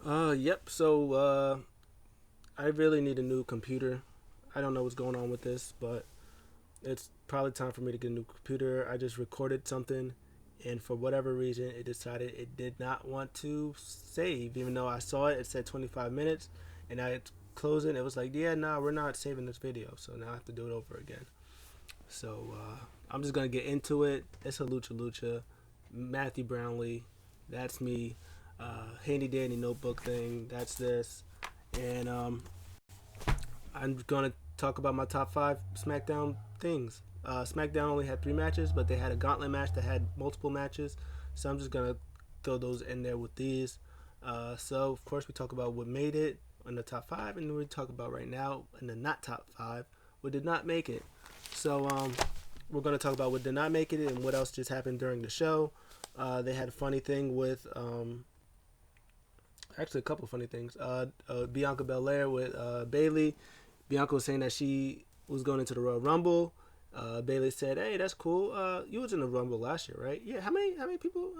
Yep. So, I really need a new computer. I don't know what's going on with this, but it's probably time for me to get a new computer. I just recorded something, and for whatever reason, it decided it did not want to save, even though I saw it. It said 25 minutes, and I closed it. And it was like, yeah, no, we're not saving this video, so now I have to do it over again. So, I'm just gonna get into it. It's a lucha lucha, Matthew Brownlee. That's me. Handy dandy notebook thing. That's this, and I'm gonna talk about my top five SmackDown things. SmackDown only had three matches, but they had a Gauntlet match that had multiple matches. So I'm just gonna throw those in there with these. So of course we talk about what made it in the top five, and then we talk about right now in the not top five what did not make it. So we're gonna talk about what did not make it and what else just happened during the show. They had a funny thing with actually a couple funny things. Bianca Belair with Bailey. Bianca was saying that she was going into the Royal Rumble. Bailey said, "Hey, that's cool. You was in the Rumble last year, right? Yeah. How many people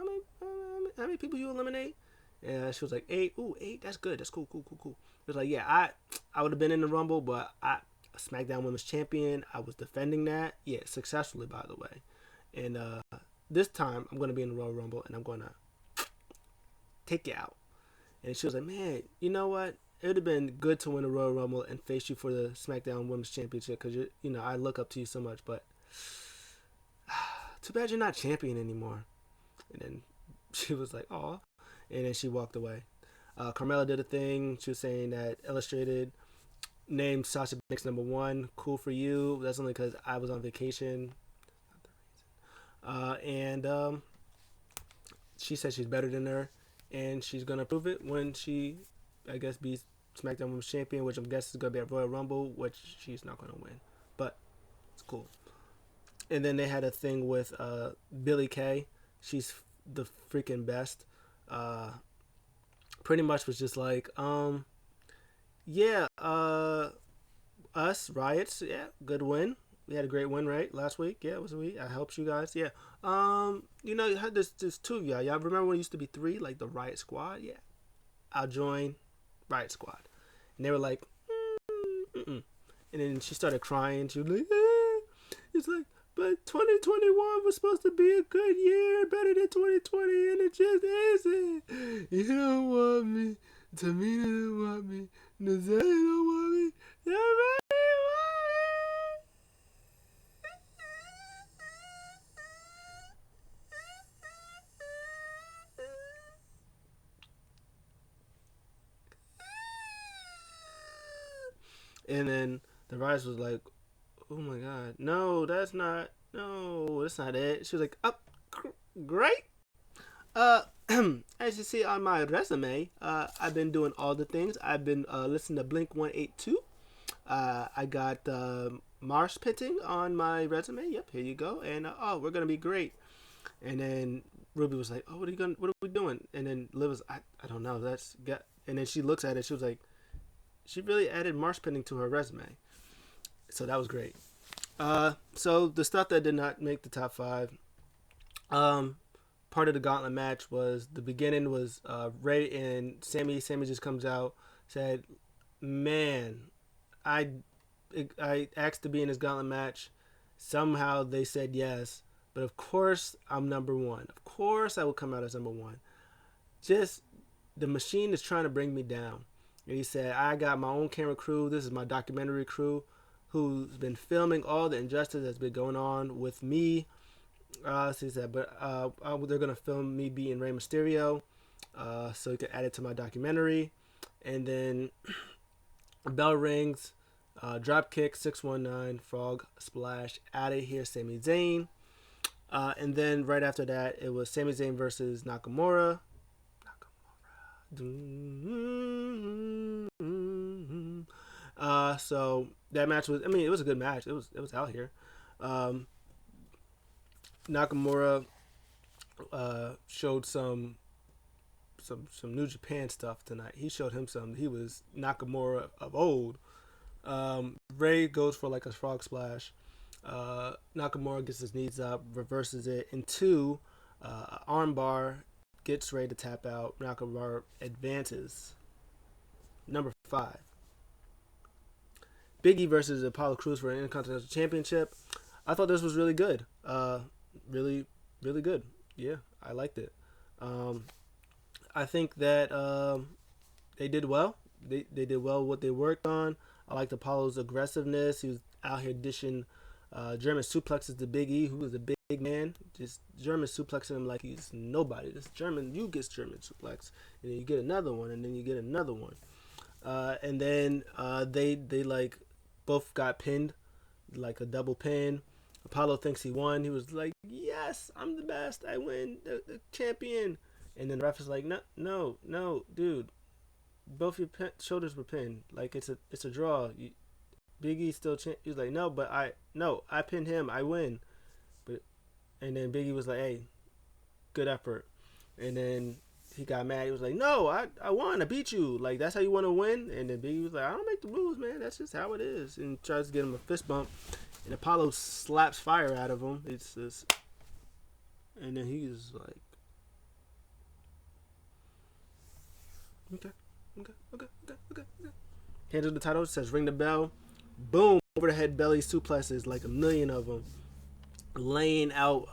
how many people you eliminate?" And she was like, "Eight. Ooh, eight. That's good. That's cool. Cool. Cool. Cool." It was like, "Yeah, I would have been in the Rumble, but I SmackDown Women's Champion. I was defending that. Yeah, successfully, by the way. And this time I'm gonna be in the Royal Rumble, and I'm gonna take you out." And she was like, "Man, you know what? It would have been good to win the Royal Rumble and face you for the SmackDown Women's Championship because I look up to you so much. But too bad you're not champion anymore." And then she was like, "Aw," and then she walked away. Carmella did a thing. She was saying that Illustrated named Sasha Banks number one. Cool for you. That's only because I was on vacation. And she said she's better than her, and she's gonna prove it when she, I guess, beats SmackDown Women's Champion, which I'm guessing is gonna be at Royal Rumble, which she's not gonna win, but it's cool. And then they had a thing with Billie Kay. She's the freaking best. Uh, Pretty much was just like, yeah, us riots, yeah, good win. We had a great win, right? Last week, yeah, it was a week. I helped you guys, yeah. You had this two of y'all. Y'all remember when it used to be three, like the Riot Squad? Yeah, I'll join Riot Squad. And they were like, mm-mm. And then she started crying. She was like, it's like, but 2021 was supposed to be a good year, better than 2020, and it just isn't. You don't want me. Tamina don't want me. Nazari don't want me. Nobody want me. And then the Rise was like, "Oh my god, no, that's not it." She was like, "Up, great." Uh, as you see on my resume, I've been doing all the things. I've been listening to Blink 182. I got Marsh Pitting on my resume. Yep, here you go. And oh, we're gonna be great. And then Ruby was like, "Oh, what are we doing?" And then Liv was, I don't know. That's got." And then she looks at it. She was like, she really added Marsh Pitting to her resume. So that was great. So the stuff that did not make the top five. Um, Part of the Gauntlet match was the beginning was Ray and Sammy. Sammy just comes out, said, "Man, I I asked to be in this Gauntlet match. Somehow they said yes, but of course I'm number one. Of course I will come out as number one. Just the machine is trying to bring me down." And he said, "I got my own camera crew. This is my documentary crew, who's been filming all the injustice that's been going on with me." So he said, "But they're gonna film me beating Rey Mysterio, so he could add it to my documentary." And then bell rings, drop kick, 619, frog splash, out of here, Sami Zayn. And then right after that, it was Sami Zayn versus Nakamura. So that match was, I mean, it was a good match. It was out here. Um, Nakamura showed some New Japan stuff tonight. He showed him some. He was Nakamura of old. Ray goes for like a frog splash. Nakamura gets his knees up, reverses it into armbar, gets ready to tap out. Nakamura advances. Number 5. Big E versus Apollo Crews for an Intercontinental Championship. I thought this was really good. Really, really good. Yeah, I liked it. I think that they did well. They did well what they worked on. I liked Apollo's aggressiveness. He was out here dishing German suplexes to Big E, who was a big man. Just German suplexing him like he's nobody. This German, you get German suplex, and then you get another one, and then you get another one. And then they like both got pinned, like a double pin. Apollo thinks he won. He was like, "Yes, I'm the best. I win, the champion." And then the ref is like, "No, dude. Both your shoulders were pinned. Like it's a draw. Big E still." He was like, "No, but I pinned him. I win." But and then Big E was like, "Hey, good effort." And then he got mad. He was like, "No, I won. I beat you. Like that's how you want to win." And then Big E was like, "I don't make the rules, man. That's just how it is." And tries to get him a fist bump. And Apollo slaps fire out of him. It's just, and then he's like, okay. Handles the title, says ring the bell. Boom, over the head belly suplexes, like a million of them, laying out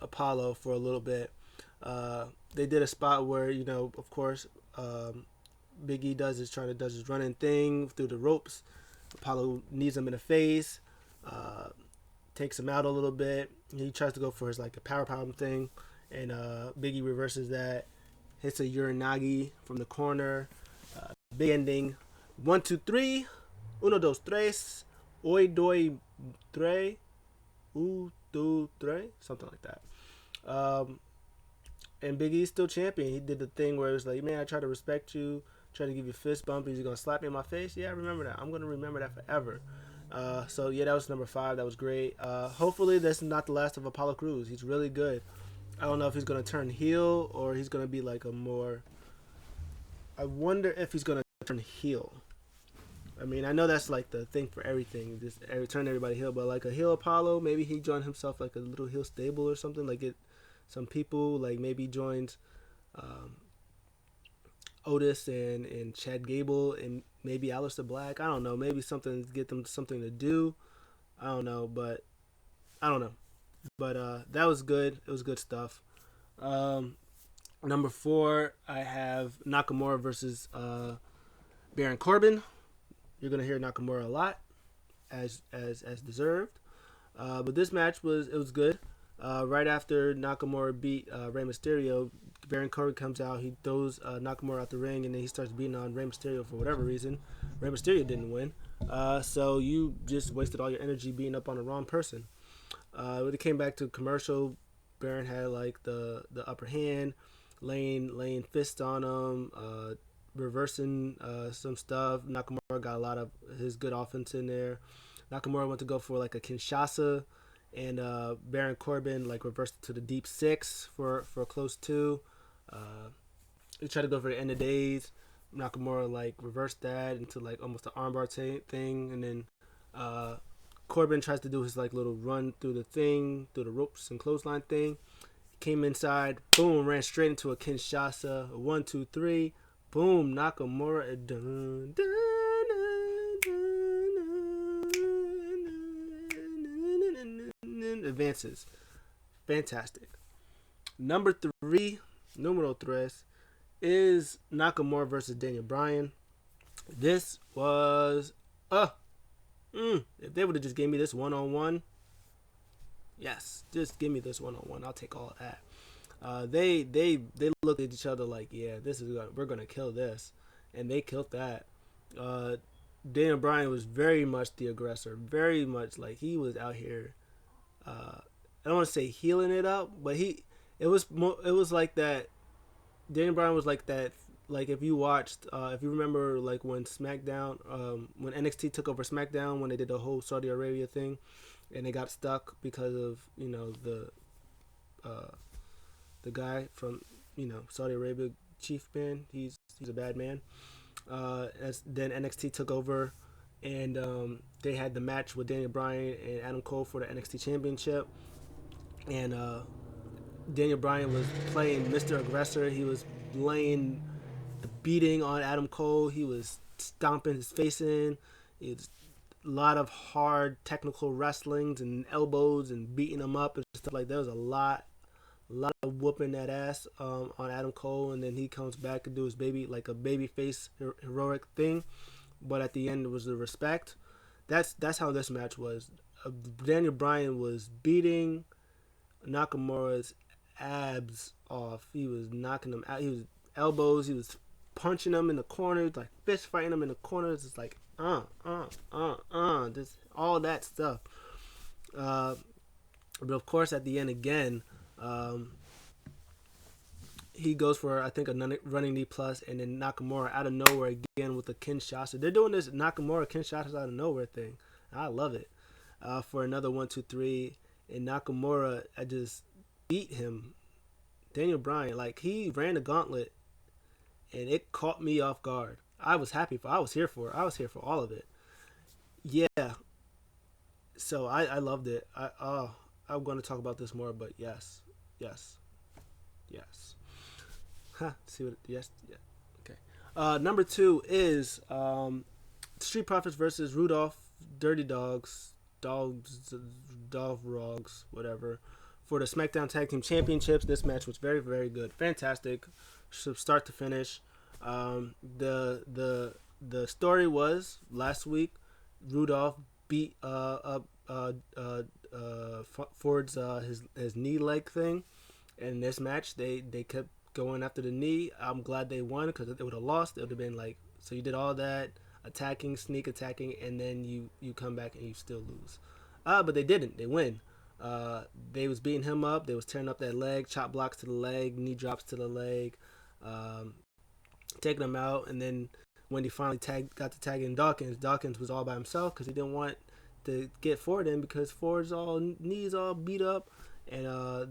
Apollo for a little bit. They did a spot where, of course, Big E does his running thing through the ropes. Apollo knees him in the face. Takes him out a little bit. He tries to go for his like a power bomb thing, and Big E reverses that, hits a Uranagi from the corner. Big ending. 1, 2, 3. Uno, dos, tres. Hoy doy tres. Do, tres. Something like that. And Big E's still champion. He did the thing where it was like, "Man, I try to respect you. Try to give you a fist bump. He's gonna slap me in my face." Yeah, I remember that. I'm gonna remember that forever. So yeah, that was number 5. That was great. Hopefully that's not the last of Apollo Crews. He's really good. I don't know if he's gonna turn heel or he's gonna be like a more. I wonder if he's gonna turn heel. I mean, I know that's like the thing for everything, just turn everybody heel. But like a heel Apollo, maybe he joined himself like a little heel stable or something. Like some people like maybe joins Otis and Chad Gable and maybe Aleister Black. I don't know. Maybe something to get them something to do. I don't know, but I don't know. But that was good. It was good stuff. Number 4, I have Nakamura versus Baron Corbin. You're gonna hear Nakamura a lot, as deserved. But this match was good. Right after Nakamura beat Rey Mysterio, Baron Corbin comes out. He throws Nakamura out the ring, and then he starts beating on Rey Mysterio for whatever reason. Rey Mysterio didn't win, so you just wasted all your energy beating up on the wrong person. When it came back to commercial, Baron had like the upper hand, laying fists on him, reversing some stuff. Nakamura got a lot of his good offense in there. Nakamura went to go for like a Kinshasa, and Baron Corbin like reversed it to the deep 6 for a close 2. He tried to go for the end of days. Nakamura like reversed that into like almost an armbar thing, and then Corbin tries to do his like little run through the ropes and clothesline thing. Came inside, boom, ran straight into a Kinshasa. 1, 2, 3, boom, Nakamura advances. Fantastic. Number 3, numero tres, is Nakamura versus Daniel Bryan. This was if they would have just gave me this one-on-one, yes, just give me this one-on-one. I'll take all of that. They looked at each other like, yeah, we're gonna kill this, and they killed that. Daniel Bryan was very much the aggressor, very much like he was out here. I don't want to say healing it up, but it was like that. Daniel Bryan was like that. Like if you watched, if you remember, like when SmackDown, when NXT took over SmackDown, when they did the whole Saudi Arabia thing, and they got stuck because of the guy from Saudi Arabia, Chief Man. He's a bad man. Then NXT took over, and they had the match with Daniel Bryan and Adam Cole for the NXT Championship, and Daniel Bryan was playing Mr. Aggressor. He was laying the beating on Adam Cole. He was stomping his face in. It was a lot of hard technical wrestlings and elbows and beating him up and stuff like that. There was a lot of whooping that ass on Adam Cole, and then he comes back and do his a baby face heroic thing. But at the end, it was the respect. That's how this match was. Daniel Bryan was beating Nakamura's abs off. He was knocking him out. He was elbows. He was punching him in the corners, like fist fighting him in the corners. It's like just all that stuff. But of course, at the end again, he goes for I think a running knee plus, and then Nakamura out of nowhere again with a Kinshasa. They're doing this Nakamura Kinshasa out of nowhere thing. I love it. For another 1-2-3, and Nakamura, I just beat him. Daniel Bryan, like he ran the gauntlet, and it caught me off guard. I was happy I was here for all of it. Yeah. So I loved it. I'm going to talk about this more, but yes. See what? Yes. Yeah. Okay. Number 2 is Street Profits versus Rudolph Dirty Dogs, whatever, for the Smackdown Tag Team Championships. This match was very, very good, fantastic, start to finish. The story was last week, Rudolph beat up Ford's his knee leg thing. In this match, they kept going after the knee. I'm glad they won, because if they would have lost, it would have been like, so you did all that sneak attacking, and then you come back and you still lose. But they didn't. They win. They was beating him up. They was tearing up that leg, chop blocks to the leg, knee drops to the leg, taking him out. And then when he finally got to tagging Dawkins was all by himself because he didn't want to get Ford in, because Ford's knees all beat up. And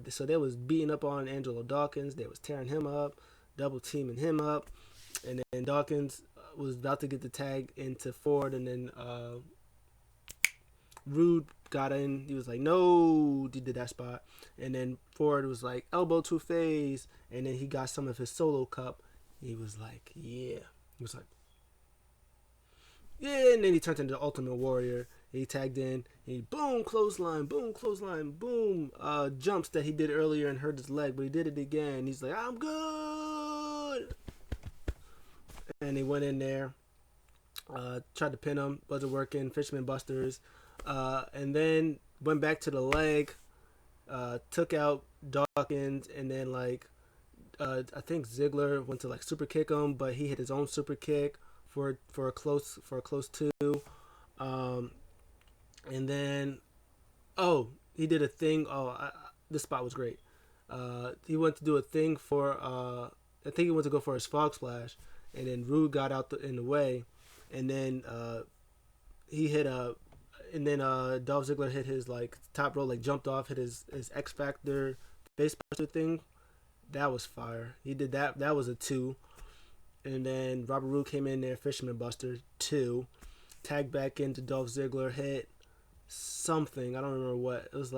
so they was beating up on Angelo Dawkins. They was tearing him up, double teaming him up. And then Dawkins was about to get the tag into Ford, and then Rude got in. He was like, no, he did that spot. And then Ford was like, elbow to face. And then he got some of his solo cup. He was like, yeah. He was like, yeah. And then he turned into the Ultimate Warrior. He tagged in. He boom, clothesline, boom. Jumps that he did earlier and hurt his leg, but he did it again. He's like, I'm good. And he went in there, tried to pin him, wasn't working. Fisherman Busters, and then went back to the leg, took out Dawkins, and then I think Ziggler went to super kick him, but he hit his own super kick for a close 2. And then, he did a thing. This spot was great. He went to do a thing for, I think he went to go for his Fog Splash, and then Rude got out in the way, and then he hit and then Dolph Ziggler hit his top rope, jumped off, hit his X Factor face buster thing. That was fire. He did that. That was a 2. And then Robert Roode came in there, Fisherman Buster 2, tagged back into Dolph Ziggler, hit something. I don't remember what. It was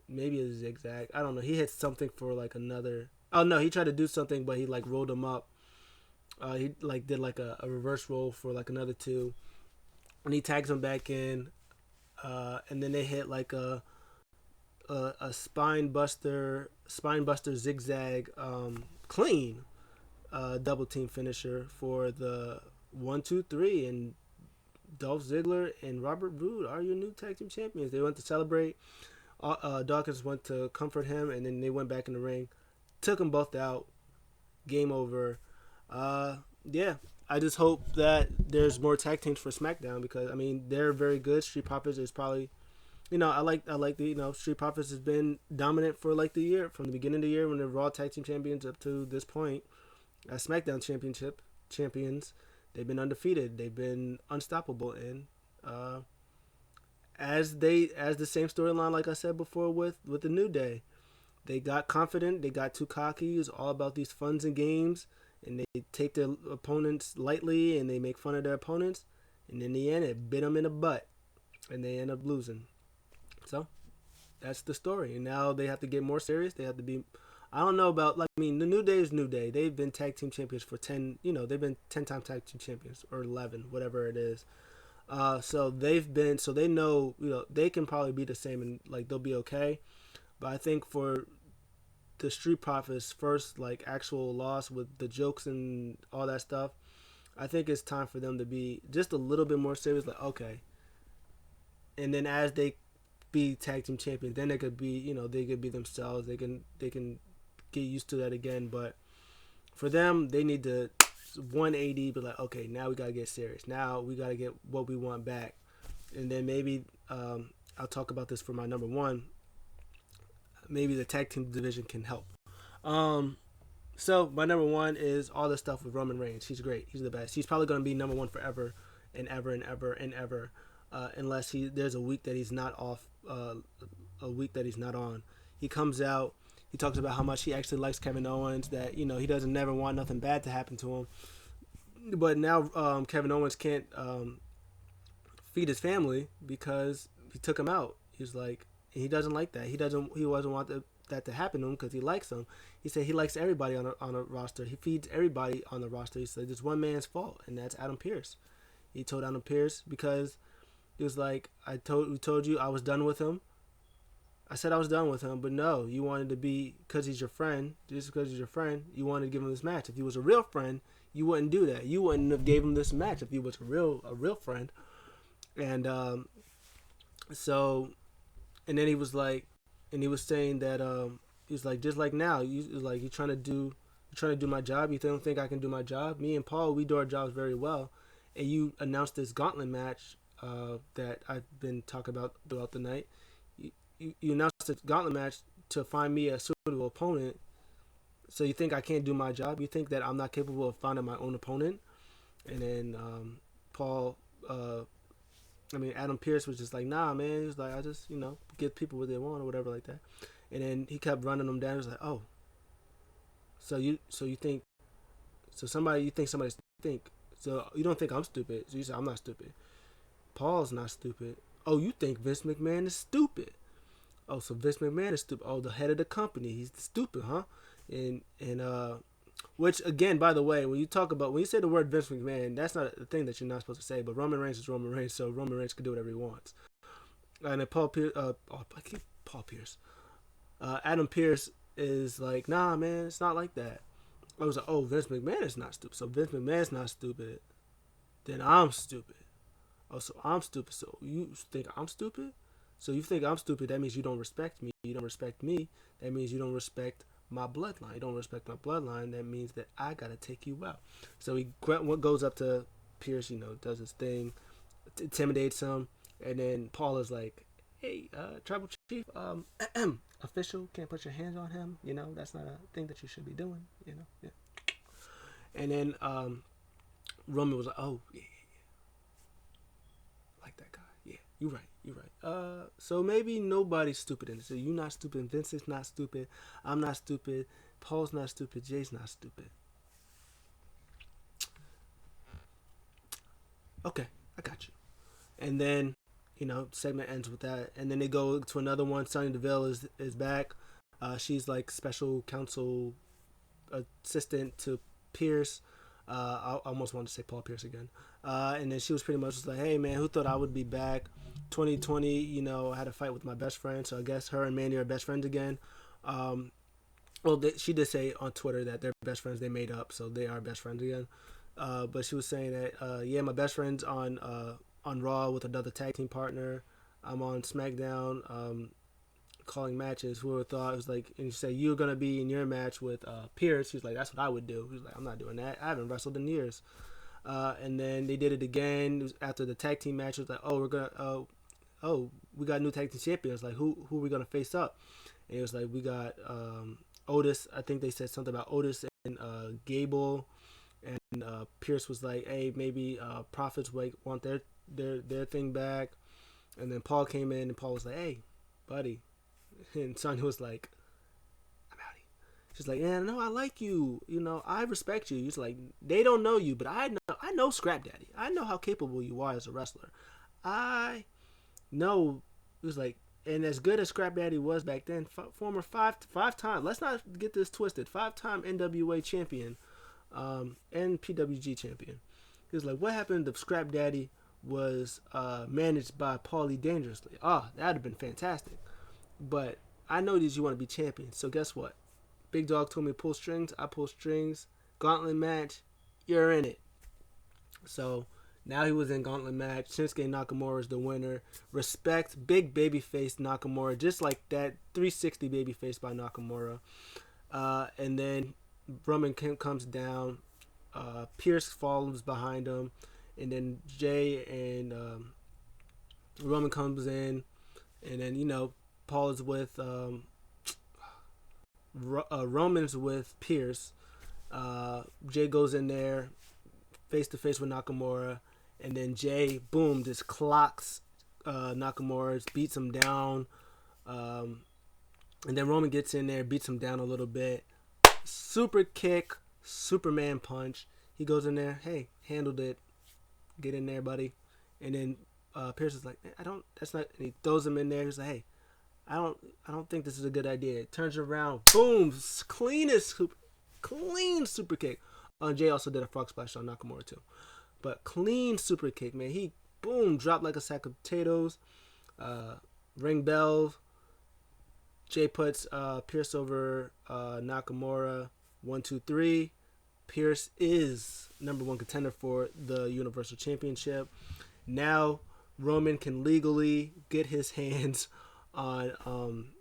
maybe a zigzag. I don't know. He hit something for another. Oh no, he tried to do something, but he rolled him up. He did a reverse roll for another 2, and he tags him back in. And then they hit a spine buster zigzag clean double team finisher for the 1-2-3, and Dolph Ziggler and Robert Roode are your new tag team champions. They went to celebrate. Dawkins went to comfort him, and then they went back in the ring, took them both out. Game over. Yeah, I just hope that there's more tag teams for SmackDown, because they're very good. Street Profits is probably, I like the Street Profits has been dominant for the year, from the beginning of the year when they're Raw tag team champions up to this point as SmackDown championship champions. They've been undefeated. They've been unstoppable, and as the same storyline like I said before with the New Day. They got confident. They got too cocky. It's all about these funs and games, and they take their opponents lightly, and they make fun of their opponents, and in the end, it bit them in the butt, and they end up losing. So, that's the story. And now they have to get more serious. They have to be. I don't know about like. I mean, the New Day is New Day. They've been tag team champions for 10. You know, they've been 10-time tag team champions or 11, whatever it is. So they've been. So they know. You know, they can probably be the same and like they'll be okay. But I think for the Street Profits' first like actual loss with the jokes and all that stuff, I think it's time for them to be just a little bit more serious. Like okay, and then as they be tag team champions, then they could be they could be themselves. They can get used to that again. But for them, they need to 180. Be like okay, now we gotta get serious. Now we gotta get what we want back, and then maybe I'll talk about this for my number one. Maybe the tag team division can help. So my number one is all the stuff with Roman Reigns. He's great. He's the best. He's probably going to be number one forever and ever and ever and ever, unless there's a week that he's not off, a week that he's not on. He comes out. He talks about how much he actually likes Kevin Owens. That he doesn't never want nothing bad to happen to him. But now Kevin Owens can't feed his family because he took him out. He's like. He doesn't like that. He doesn't want that to happen to him because he likes them. He said he likes everybody on a roster. He feeds everybody on the roster. He said it's one man's fault, and that's Adam Pearce. He told Adam Pearce because he was like, we told you I was done with him. I said I was done with him, but no, you wanted to be because he's your friend. Just because he's your friend, you wanted to give him this match. If he was a real friend, you wouldn't do that. You wouldn't have gave him this match if he was a real friend. And so. And then he was like, and he was saying that he was like, just like now, you're trying to do my job. You don't think I can do my job? Me and Paul, we do our jobs very well. And you announced this Gauntlet match that I've been talking about throughout the night. You announced this Gauntlet match to find me a suitable opponent. So you think I can't do my job? You think that I'm not capable of finding my own opponent? And then Paul. Adam Pearce was just like, nah, man. He was like, I just, give people what they want or whatever like that. And then he kept running them down. He was like, oh, so you think somebody think, so you don't think I'm stupid. So you say, I'm not stupid. Paul's not stupid. Oh, you think Vince McMahon is stupid. Oh, so Vince McMahon is stupid. Oh, the head of the company, he's stupid, huh? And which, again, by the way, when you say the word Vince McMahon, that's not a thing that you're not supposed to say, but Roman Reigns is Roman Reigns, so Roman Reigns can do whatever he wants. And then Adam Pearce is like, nah, man, it's not like that. I was like, oh, Vince McMahon is not stupid. So Vince McMahon's not stupid. Then I'm stupid. Oh, so I'm stupid. So you think I'm stupid? So you think I'm stupid, that means you don't respect me. You don't respect me. That means you don't respect my bloodline. You don't respect my bloodline. That means that I gotta take you out. So he goes up to Pearce, does his thing, intimidates him, and then Paul is like, "Hey, tribal chief, official, can't put your hands on him. That's not a thing that you should be doing. Yeah." And then Roman was like, "Oh, yeah, like that guy. Yeah, you're right. So maybe nobody's stupid in this. So you're not stupid. Vince is not stupid. I'm not stupid. Paul's not stupid. Jay's not stupid. Okay, I got you." And then, segment ends with that. And then they go to another one. Sonya Deville is back. She's like special counsel assistant to Pearce. I almost wanted to say Paul Pearce again. And then she was pretty much just like, hey, man, who thought I would be back? 2020, I had a fight with my best friend. So I guess her and Mandy are best friends again. She did say on Twitter that they're best friends. They made up, so they are best friends again. But she was saying that, my best friend's on Raw with another tag team partner. I'm on SmackDown calling matches. Who would have thought? It was like, and she said, you're going to be in your match with Pearce. She was like, that's what I would do. He was like, I'm not doing that. I haven't wrestled in years. And then they did it again. It was after the tag team match. It was like, oh, we're going to, we got new tag team champions. Like, who are we going to face up? And it was like, we got Otis. I think they said something about Otis and Gable. And Pearce was like, hey, maybe Profits want their thing back. And then Paul came in, and Paul was like, hey, buddy. And Sonya was like, I'm outie. She's like, yeah, no, I like you. I respect you. He's like, they don't know you, but I know Scrap Daddy. I know how capable you are as a wrestler. I know. It was like, And as good as Scrap Daddy was back then, former five time, let's not get this twisted, 5-time NWA champion, and PWG champion. He was like, what happened if Scrap Daddy was managed by Paulie Dangerously? Oh, that'd have been fantastic. But I know these you want to be champions, so guess what? Big Dog told me to pull strings. I pull strings. Gauntlet match. You're in it. So now he was in Gauntlet match. Shinsuke Nakamura is the winner. Respect big babyface Nakamura, just like that 360 babyface by Nakamura. And then Roman comes down. Pearce follows behind him, and then Jay and Roman comes in, and then Paul is with Roman's with Pearce. Jay goes in there face to face with Nakamura, and then Jay, boom, just clocks Nakamura, beats him down, and then Roman gets in there, beats him down a little bit. Super kick, Superman punch. He goes in there, hey, handled it. Get in there, buddy. And then Pearce is like, that's not. And he throws him in there. He's like, hey, I don't think this is a good idea. Turns around, boom, clean super kick. Jay also did a frog splash on Nakamura too, but clean super kick, man. He boom dropped like a sack of potatoes. Ring bell. Jay puts Pearce over Nakamura. 1, 2, 3. Pearce is number 1 contender for the Universal Championship. Now Roman can legally get his hands on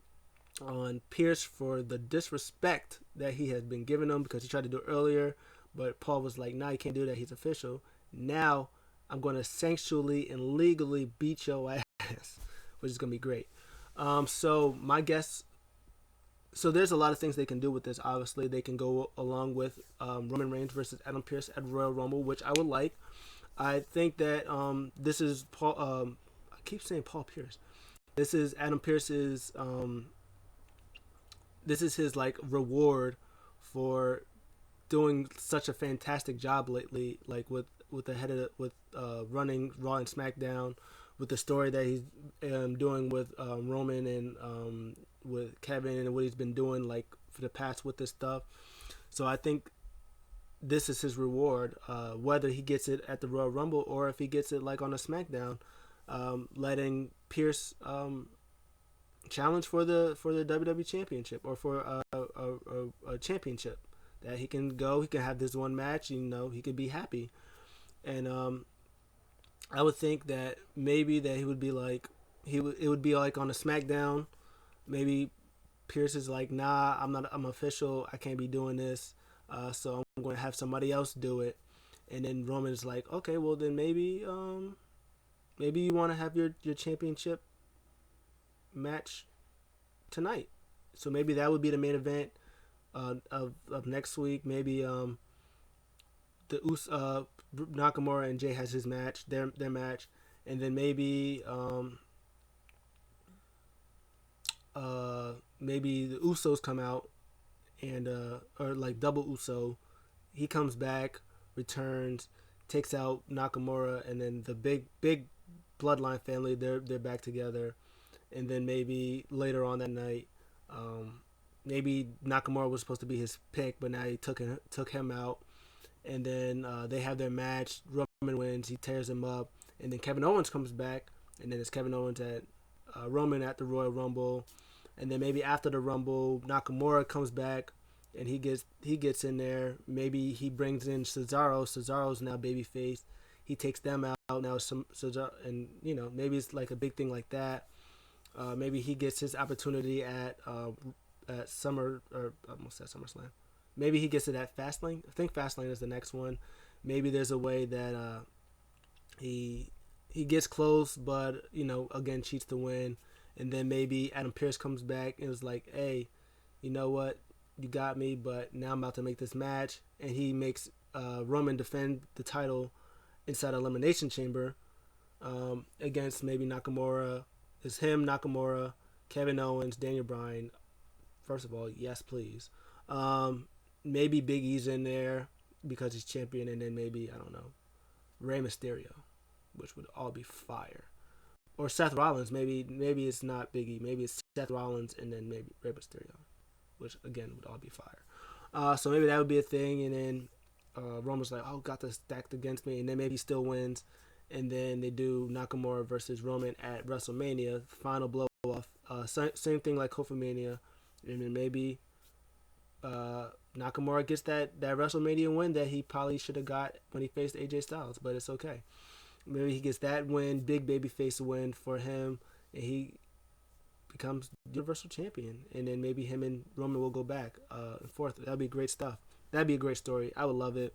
Pearce for the disrespect that he has been giving him, because he tried to do it earlier, but Paul was like, nah, you can't do that. He's official. Now I'm going to sanctually and legally beat your ass, which is going to be great. So my guess, so there's a lot of things they can do with this. Obviously, they can go along with Roman Reigns versus Adam Pearce at Royal Rumble, which I would like. I think that this is Paul. I keep saying Paul Pearce. This is Adam Pearce's. This is his like reward for doing such a fantastic job lately, like with the head of running Raw and SmackDown, with the story that he's doing with Roman and with Kevin, and what he's been doing like for the past with this stuff. So I think this is his reward, whether he gets it at the Royal Rumble or if he gets it like on a SmackDown, letting Pearce challenge for the WWE Championship, or for a championship, that he can go, he can have this one match, he could be happy. And I would think that maybe that he would be like, it would be like on a SmackDown. Maybe Pearce is like, nah, I'm official, I can't be doing this, so I'm going to have somebody else do it. And then Roman's like, okay, well then maybe you want to have your championship match tonight. So maybe that would be the main event of next week. Maybe Nakamura and Jay has his match, their match, and then maybe maybe the Usos come out, and or like double Uso, he comes back, returns, takes out Nakamura, and then the big Bloodline family, they're back together. And then maybe later on that night, maybe Nakamura was supposed to be his pick, but now he took him out. And then they have their match. Roman wins. He tears him up. And then Kevin Owens comes back. And then it's Kevin Owens at Roman at the Royal Rumble. And then maybe after the Rumble, Nakamura comes back, and he gets in there. Maybe he brings in Cesaro. Cesaro's now babyface. He takes them out now. Cesaro, and maybe it's like a big thing like that. Maybe he gets his opportunity at Summer, or almost at SummerSlam. Maybe he gets it at Fastlane. I think Fastlane is the next one. Maybe there's a way that he gets close, but again cheats to win. And then maybe Adam Pearce comes back and is like, hey, you know what? You got me, but now I'm about to make this match. And he makes Roman defend the title inside Elimination Chamber against maybe Nakamura. It's him, Nakamura, Kevin Owens, Daniel Bryan. First of all, yes, please. Maybe Big E's in there because he's champion. And then maybe, I don't know, Rey Mysterio, which would all be fire. or Seth Rollins. Maybe it's not Biggie. Maybe it's Seth Rollins and then maybe Rey Mysterio, which again would all be fire. So maybe that would be a thing, and then Roman's like, oh, got this stacked against me, and then maybe he still wins, and then they do Nakamura versus Roman at WrestleMania, final blow off. Same thing like Kofi Mania, and then maybe Nakamura gets that WrestleMania win that he probably should have got when he faced AJ Styles, but it's okay. Maybe he gets that win, big babyface win for him, and he becomes Universal Champion. And then maybe him and Roman will go back and forth. That'd be great stuff. That'd be a great story. I would love it.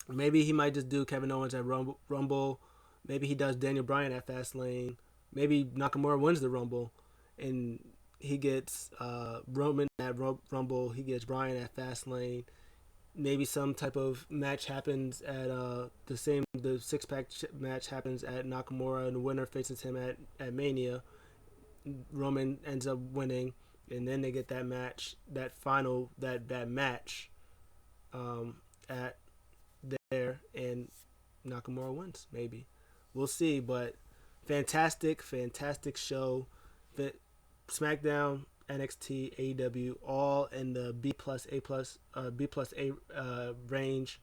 Maybe he might just do Kevin Owens at Rumble. Maybe he does Daniel Bryan at Fastlane. Maybe Nakamura wins the Rumble, and he gets Roman at Rumble. He gets Bryan at Fastlane. Maybe some type of match happens at the six-pack match happens at Nakamura, and the winner faces him at Mania. Roman ends up winning, and then they get that match, that match at there, and Nakamura wins. Maybe we'll see, but fantastic show. SmackDown, NXT, AEW, all in the B plus A range.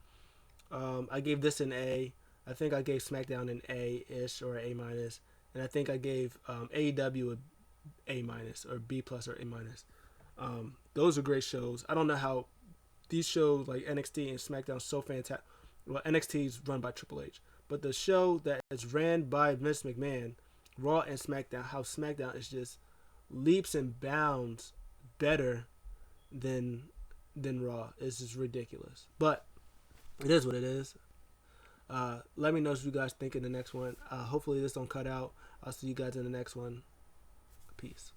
I gave this an A. I think I gave SmackDown an A-ish or A minus, and I think I gave AEW A minus or B plus or A minus. Those are great shows. I don't know how these shows like NXT and SmackDown are so fantastic. Well, NXT is run by Triple H, but the show that is ran by Vince McMahon, Raw and SmackDown, how SmackDown is just leaps and bounds better than Raw. It's just ridiculous. But it is what it is. Let me know what you guys think in the next one. Hopefully this don't cut out. I'll see you guys in the next one. Peace.